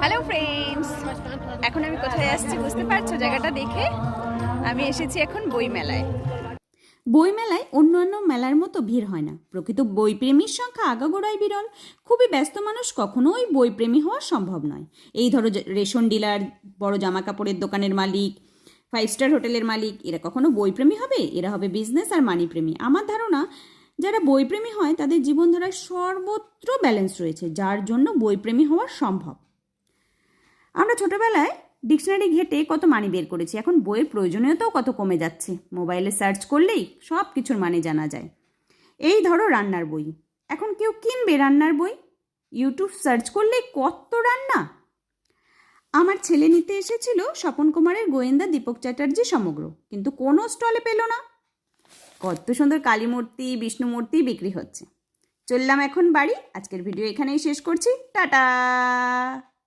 Hello friends, এখন আমি কোথায় আসছি বুঝতে পারছো? জায়গাটা দেখে আমি এসেছি এখন বইমেলায়। বইমেলায় অন্যান্য মেলার মতো ভিড় হয় না। প্রকৃত বইপ্রেমীর সংখ্যা আগাগোড়াই বিরল। খুবই ব্যস্ত মানুষ কখনোই বইপ্রেমী হওয়া সম্ভব নয়। এই ধরো রেশন ডিলার, বড় জামা কাপড়ের দোকানের মালিক, 5 স্টার হোটেলের মালিক, এরা কখনো বইপ্রেমী হবে? এরা হবে বিজনেস আর মানি প্রেমী। আমার ধারণা যারা বইপ্রেমী হয় তাদের জীবনধারায় সর্বত্র ব্যালেন্স রয়েছে, যার জন্য বইপ্রেমী হওয়া সম্ভব। আমরা ছোটবেলায় ডিকশনারি ঘেটে কত মানে বের করেছি, এখন বইয়ের প্রয়োজনীয়তাও কত কমে যাচ্ছে। মোবাইলে সার্চ করলেই সব কিছুর মানে জানা যায়। এই ধরো রান্নার বই, এখন কেউ কিনবে রান্নার বই? ইউটিউব সার্চ করলেই কত রান্না। আমার ছেলে নিতে এসেছিল স্বপন কুমারের গোয়েন্দা দীপক চ্যাটার্জি সমগ্র, কিন্তু কোনো স্টলে পেল না। কত সুন্দর কালী মূর্তি, বিষ্ণু মূর্তি বিক্রি হচ্ছে। চললাম এখন বাড়ি। আজকের ভিডিও এখানেই শেষ করছি। টাটা।